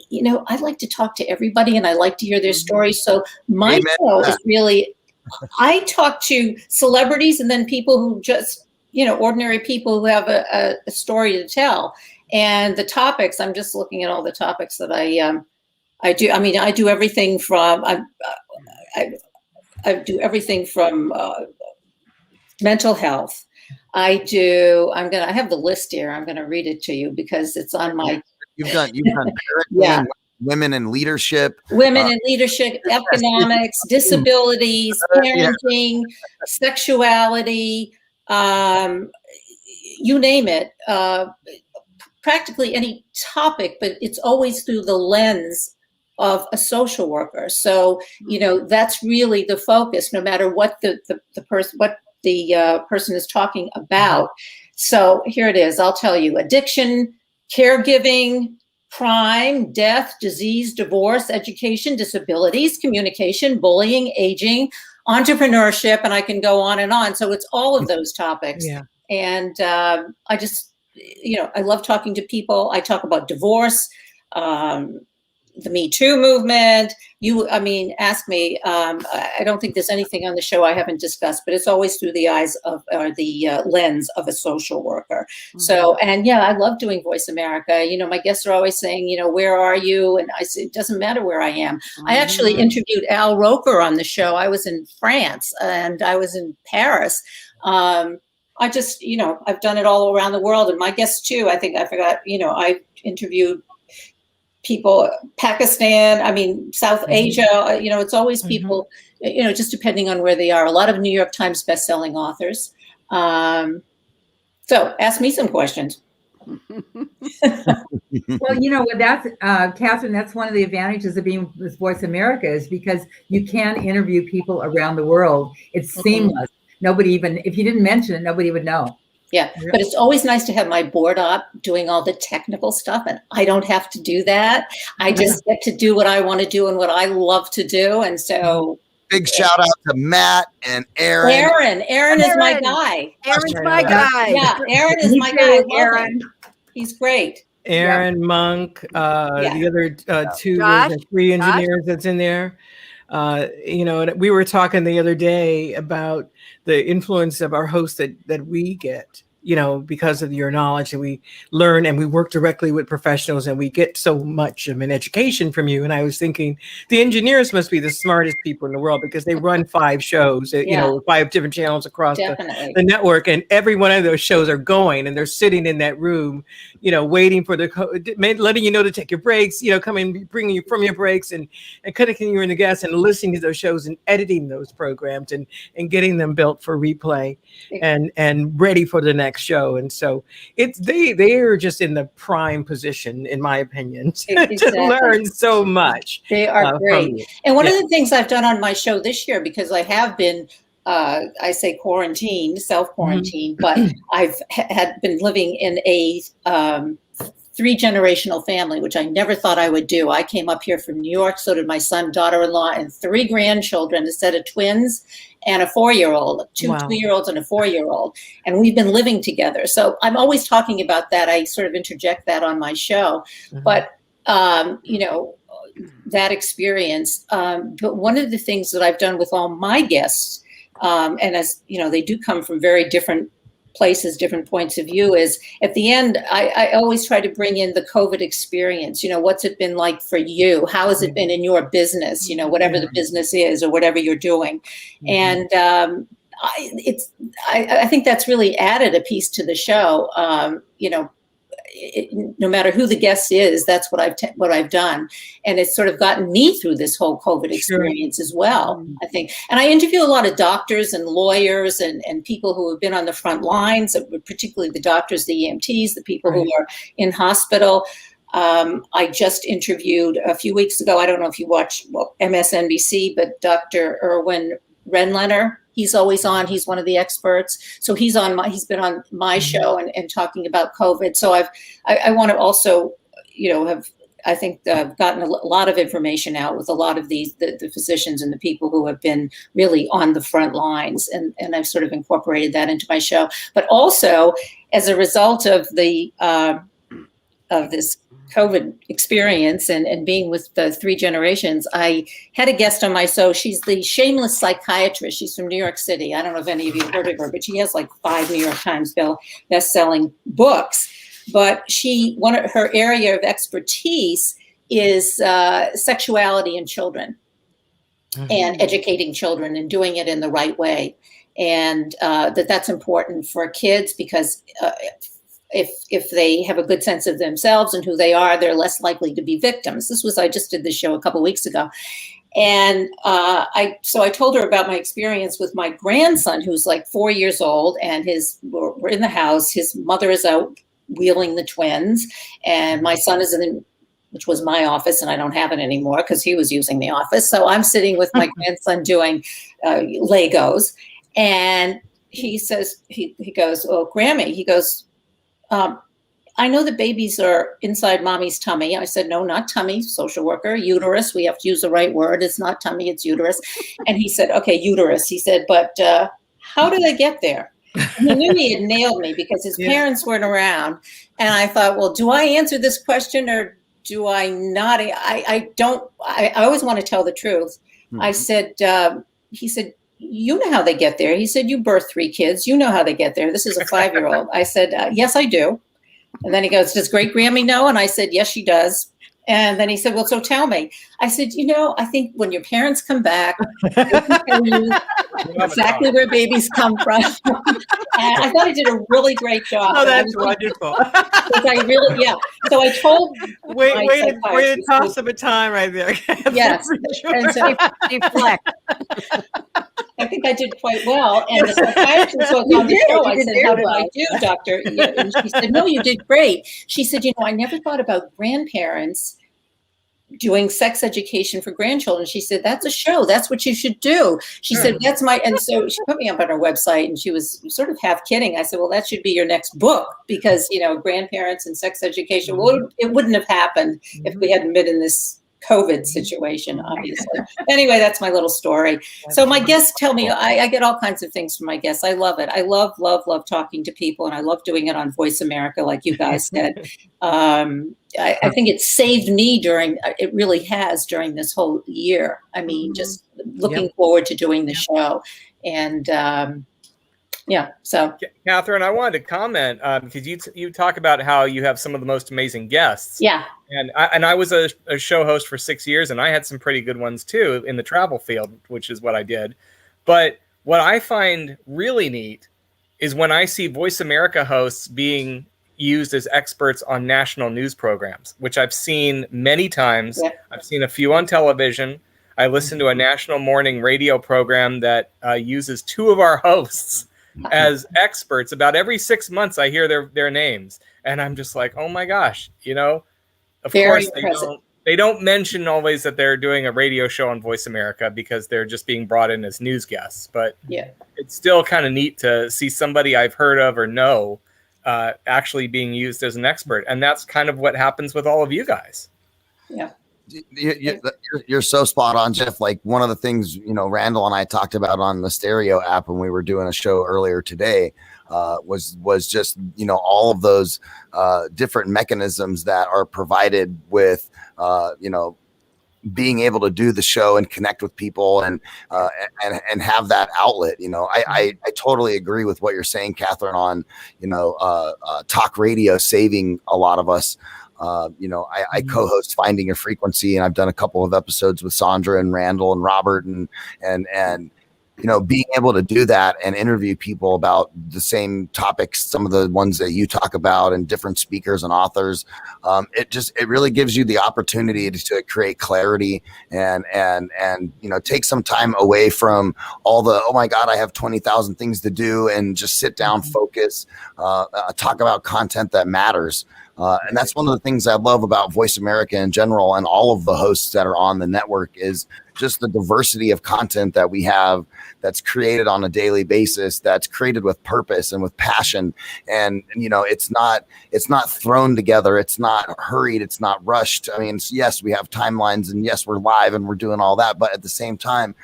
like to talk to everybody, and I like to hear their stories. So my show is really, I talk to celebrities and then people who just, ordinary people who have a story to tell. And the topics, I'm just looking at all the topics that I do. I mean, I do everything from, I do everything from mental health. I have the list here. I'm going to read it to you because it's on my. You've done parenting, women in leadership, economics, disabilities, parenting, sexuality, you name it, practically any topic, but it's always through the lens of a social worker. So, that's really the focus, no matter what the person is talking about. So here it is. I'll tell you: addiction, caregiving, crime, death, disease, divorce, education, disabilities, communication, bullying, aging, entrepreneurship, and I can go on and on. So it's all of those topics. Yeah. And I just, I love talking to people. I talk about divorce, the Me Too movement. Ask me. I don't think there's anything on the show I haven't discussed, but it's always through the eyes of, or the lens of a social worker. Mm-hmm. So, and yeah, I love doing Voice America. My guests are always saying, where are you? And I say, it doesn't matter where I am. Mm-hmm. I actually interviewed Al Roker on the show. I was in France and I was in Paris. I just, I've done it all around the world. And my guests too, I think I forgot, I interviewed people, Pakistan, South Asia, it's always people, just depending on where they are. A lot of New York Times bestselling authors. So ask me some questions. Well, that's Catherine, that's one of the advantages of being with Voice America is because you can interview people around the world. It's seamless. Nobody even, if you didn't mention it, nobody would know. Yeah, but it's always nice to have my board op doing all the technical stuff, and I don't have to do that. I just get to do what I want to do and what I love to do, and so big shout out to Matt and Aaron. Aaron is my guy. Aaron's my guy. Yeah, Aaron is my guy. Aaron, he's great. Aaron Monk, the other two, three engineers that's in there. We were talking the other day about the influence of our hosts that we get, because of your knowledge, and we learn and we work directly with professionals and we get so much of an education from you. And I was thinking the engineers must be the smartest people in the world because they run 5 shows, 5 different channels across the network. And every one of those shows are going and they're sitting in that room, waiting for letting you know to take your breaks, coming, bringing you from your breaks and connecting you in the gas and listening to those shows and editing those programs and getting them built for replay and ready for the next show. And so they are just in the prime position, in my opinion, to learn so much. They are great. And one of the things I've done on my show this year, because I have been I say quarantined, self-quarantined, but I've had been living in a 3-generational family, which I never thought I would do. I came up here from New York, so did my son, daughter-in-law, and 3 grandchildren, a set of twins and a 4-year-old, two 2-year-olds and a 4-year-old. And we've been living together. So I'm always talking about that. I sort of interject that on my show. But, that experience. But one of the things that I've done with all my guests, and as they do come from very different places, different points of view, is at the end, I always try to bring in the COVID experience. What's it been like for you? How has it been in your business? Whatever the business is or whatever you're doing. And I think that's really added a piece to the show. No matter who the guest is, that's what I've done, and it's sort of gotten me through this whole COVID experience as well. I think, and I interview a lot of doctors and lawyers and people who have been on the front lines, particularly the doctors, the EMTs, the people who are in hospital. I just interviewed a few weeks ago. I don't know if you watch MSNBC, but Dr. Erwin Renlener. He's always on. He's one of the experts. So he's been on my show and talking about COVID. So I want to also, I think gotten a lot of information out with a lot of the physicians and the people who have been really on the front lines. And I've sort of incorporated that into my show. But also as a result of of this COVID experience and being with the 3 generations, I had a guest on my show. She's the shameless psychiatrist. She's from New York City. I don't know if any of you heard of her, but she has like 5 New York Times best-selling books. But her area of expertise is sexuality in children and educating children and doing it in the right way. And that's important for kids because if they have a good sense of themselves and who they are, they're less likely to be victims. I just did this show a couple of weeks ago. And I told her about my experience with my grandson, who's like 4 years old, and we're in the house. His mother is out wheeling the twins, and my son is which was my office, and I don't have it anymore because he was using the office. So I'm sitting with my grandson doing Legos, and he says, he goes, "Oh, Grammy," he goes, I know that babies are inside mommy's tummy. I said, no, not tummy, social worker, uterus. We have to use the right word. It's not tummy, it's uterus. And he said, okay, uterus. He said, but how did I get there? And he knew he had nailed me because his parents weren't around. And I thought, well, do I answer this question or do I not? I always want to tell the truth. Mm-hmm. I said, he said, you know how they get there. He said, you birthed 3 kids. You know how they get there. This is a 5-year-old. I said, yes, I do. And then he goes, does great Grammy know? And I said, yes, she does. And then he said, well, so tell me. I said, I think when your parents come back, they can tell you exactly where babies come from. And I thought I did a really great job. Oh, that's wonderful. So I told way to toss up a time right there. Yes. Sure. And so deflect. I think I did quite well. And the psychiatrist was on the show. I said, how did I do, doctor? And she said, no, you did great. She said, I never thought about grandparents doing sex education for grandchildren. She said, that's a show. That's what you should do. She said, and so she put me up on her website and she was sort of half kidding. I said, well, that should be your next book because, grandparents and sex education, well, it wouldn't have happened if we hadn't been in this COVID situation, obviously. Anyway, that's my little story. So my guests tell me, I get all kinds of things from my guests. I love it. I love talking to people, and I love doing it on Voice America, like you guys said. I think it saved me it really has during this whole year. I mean, just looking forward to doing the show. And so Catherine, I wanted to comment because you talk about how you have some of the most amazing guests. Yeah. And I was a show host for 6 years, and I had some pretty good ones too in the travel field, which is what I did. But what I find really neat is when I see Voice America hosts being used as experts on national news programs, which I've seen many times. Yeah. I've seen a few on television. I listened to a national morning radio program that uses 2 of our hosts as experts. About every 6 months, I hear their names, and I'm just like, oh my gosh, of course they don't mention always that they're doing a radio show on Voice America because they're just being brought in as news guests. But it's still kind of neat to see somebody I've heard of or know actually being used as an expert, and that's kind of what happens with all of you guys. Yeah. You're so spot on, Jeff. Like one of the things, Randall and I talked about on the Stereo app when we were doing a show earlier today was just, all of those different mechanisms that are provided with, being able to do the show and connect with people and have that outlet. I totally agree with what you're saying, Catherine, on, talk radio saving a lot of us. I co-host Finding Your Frequency, and I've done a couple of episodes with Sandra and Randall and Robert and being able to do that and interview people about the same topics, some of the ones that you talk about, and different speakers and authors. It really gives you the opportunity to create clarity and take some time away from all the, oh my God, I have 20,000 things to do, and just sit down, focus, talk about content that matters. And that's one of the things I love about Voice America in general, and all of the hosts that are on the network, is just the diversity of content that we have that's created on a daily basis, that's created with purpose and with passion. And, it's not thrown together. It's not hurried. It's not rushed. I mean, yes, we have timelines, and yes, we're live and we're doing all that. But at the same time,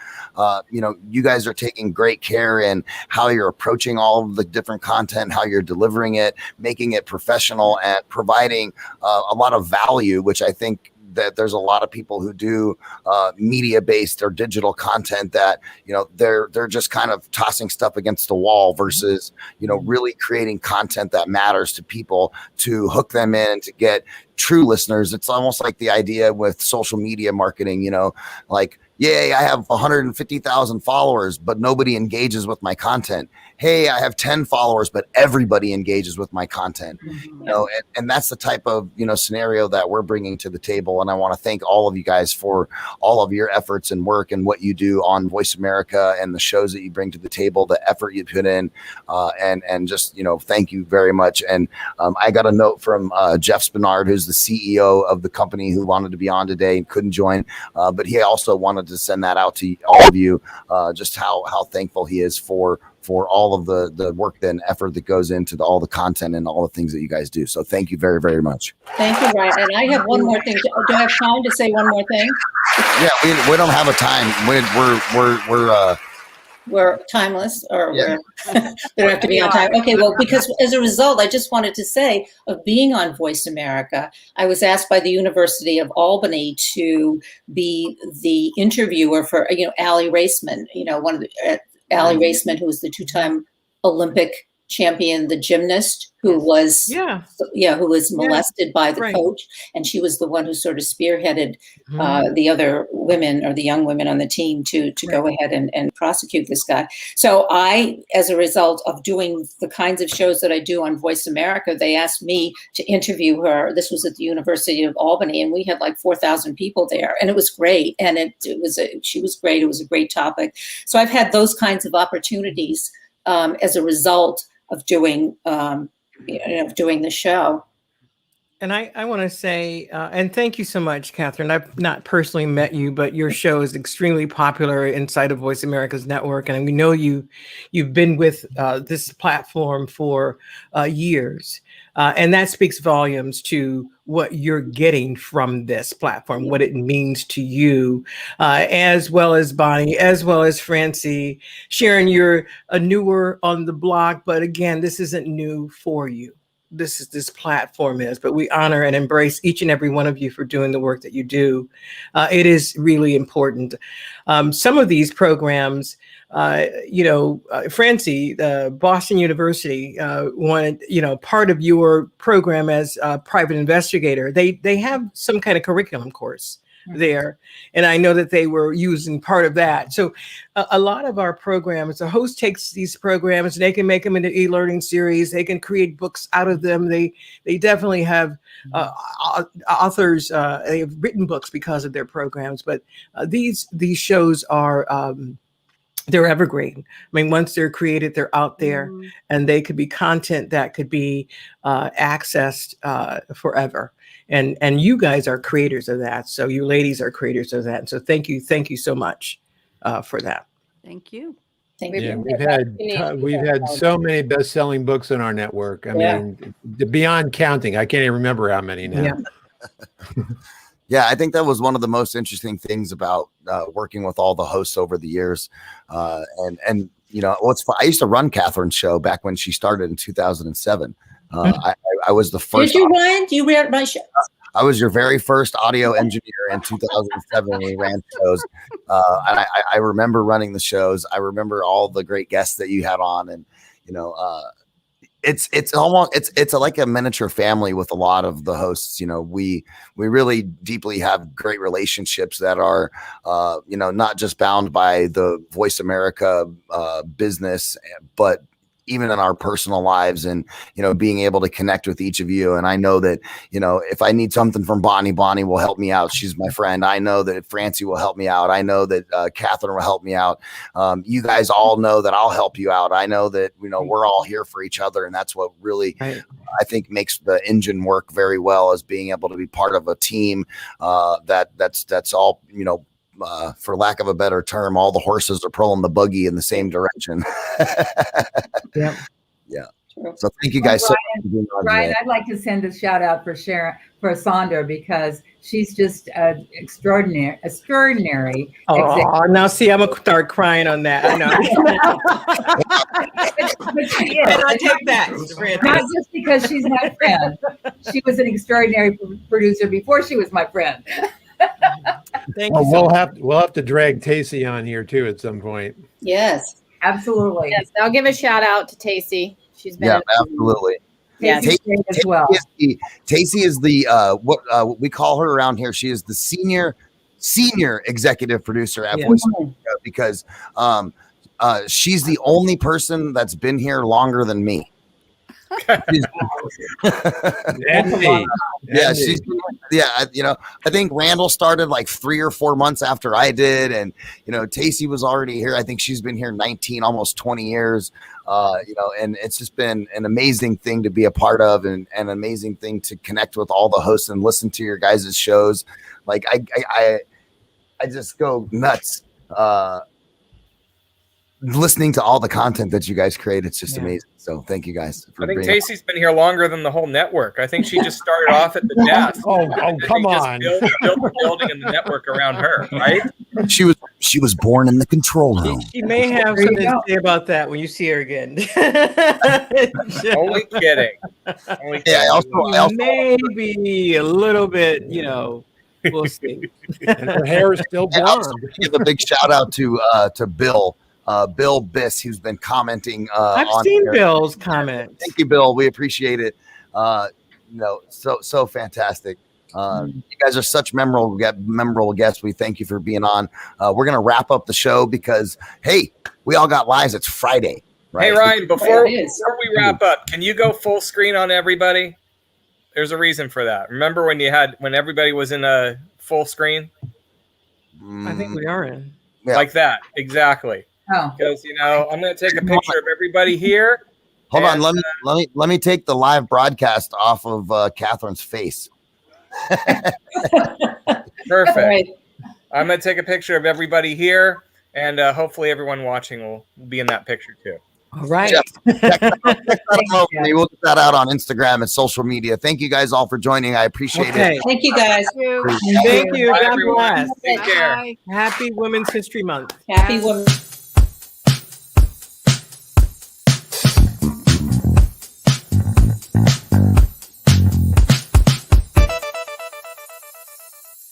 you guys are taking great care in how you're approaching all of the different content, how you're delivering it, making it professional, and providing a lot of value, which I think that there's a lot of people who do media-based or digital content that, they're just kind of tossing stuff against the wall versus, really creating content that matters to people, to hook them in and to get true listeners. It's almost like the idea with social media marketing, like, yay, I have 150,000 followers, but nobody engages with my content. Hey, I have 10 followers, but everybody engages with my content. And that's the type of, scenario that we're bringing to the table. And I want to thank all of you guys for all of your efforts and work and what you do on Voice America and the shows that you bring to the table, the effort you put in, and just, thank you very much. And I got a note from Jeff Spinard, who's the CEO of the company, who wanted to be on today and couldn't join, but he also wanted to to send that out to all of you, just how thankful he is for all of the work and effort that goes into all the content and all the things that you guys do. So thank you very, very much. Thank you, Ryan. And I have one more thing. Do I have time to say one more thing? Yeah, we don't have a time. We're timeless, or Yeah. we don't have to be on time. Okay, well, because as a result, I just wanted to say, of being on Voice America, I was asked by the University of Albany to be the interviewer for, Allie Raisman, one of the Allie Raisman, who was the two-time Olympic champion, the gymnast who was who was molested by the coach, and she was the one who sort of spearheaded the other women, or the young women on the team, to go ahead and prosecute this guy. So I, as a result of doing the kinds of shows that I do on Voice America, they asked me to interview her. This was at the University of Albany, and we had like 4,000 people there, and it was great. And she was great. It was a great topic. So I've had those kinds of opportunities as a result of doing the show. And I want to say, and thank you so much, Catherine. I've not personally met you, but your show is extremely popular inside of Voice America's network. And we know you've been with this platform for years. And that speaks volumes to what you're getting from this platform, what it means to you, as well as Bonnie, as well as Francie. Sharon, you're newer on the block, but again, this isn't new for you. This platform is, but we honor and embrace each and every one of you for doing the work that you do. It is really important. Some of these programs, Francie, Boston University wanted, part of your program as a private investigator. They have some kind of curriculum course there. And I know that they were using part of that. So a lot of our programs, the host takes these programs, they can make them into e-learning series. They can create books out of them. They definitely have authors, they have written books because of their programs. But these shows are, they're evergreen. I mean, once they're created, they're out there, and they could be content that could be accessed forever. And you guys are creators of that. So you ladies are creators of that. So thank you so much for that. Thank you. Yeah, we've had so many best-selling books on our network. I mean, beyond counting, I can't even remember how many now. Yeah. Yeah, I think that was one of the most interesting things about working with all the hosts over the years. And I used to run Catherine's show back when she started in 2007. I was the first. Did you, Ryan? Do you read my show? I was your very first audio engineer in 2007 when we ran shows. And I remember running the shows. I remember all the great guests that you had on, and it's like a miniature family with a lot of the hosts. We really deeply have great relationships that are not just bound by the Voice America business, but even in our personal lives, and being able to connect with each of you. And I know that if I need something from Bonnie will help me out. She's my friend. I know that Francie will help me out. I know that Catherine will help me out. You guys all know that I'll help you out. I know that we're all here for each other, and that's what really I think makes the engine work very well, is being able to be part of a team that's all for lack of a better term, all the horses are pulling the buggy in the same direction. Yeah. So thank you guys. Ryan, I'd like to send a shout out for Sharon, for Sandra, because she's just extraordinary. Oh, now see, I'm gonna start crying on that. I know. but she is. I take that. Not just because she's my friend. She was an extraordinary producer before she was my friend. Thank you. We'll have to drag Tacey on here too at some point. Yes, absolutely. Yes, I'll give a shout out to Tacey. She's been absolutely. Yeah, as well. Tacey is the what we call her around here. She is the senior executive producer at Voice America, because she's the only person that's been here longer than me. I think Randall started like 3 or 4 months after I did, and Tacey was already here. I think she's been here 19, almost 20 years. And it's just been an amazing thing to be a part of, and an amazing thing to connect with all the hosts and listen to your guys' shows. Like just go nuts listening to all the content that you guys create. It's just amazing. So thank you guys. I think Tacey's been here longer than the whole network. I think she just started off at the desk. Oh, come on. Built the building and the network around her, right? She was born in the control room. She may have something to say about that when you see her again. Only kidding. Yeah, I also maybe a little bit, we'll see. And her hair is still blonde. Give a big shout out to Bill. Bill Biss, who's been commenting. I've seen Bill's comments. Thank you, Bill. We appreciate it. So fantastic. You guys are such memorable guests. We thank you for being on. We're gonna wrap up the show because hey, we all got lives. It's Friday, right? Hey Ryan, before we wrap up, can you go full screen on everybody? There's a reason for that. Remember when everybody was in a full screen? I think we are in. Yeah. Like that, exactly. Oh. Because I'm going to take a picture of everybody here. Hold on, let me take the live broadcast off of Catherine's face. Perfect. Right. I'm going to take a picture of everybody here, and hopefully everyone watching will be in that picture too. All right. Check that out. We'll get that out on Instagram and social media. Thank you guys all for joining. I appreciate it. Thank you, guys. Thank you. Bye, God everyone. bless. Take care. Happy Women's History Month. Happy women.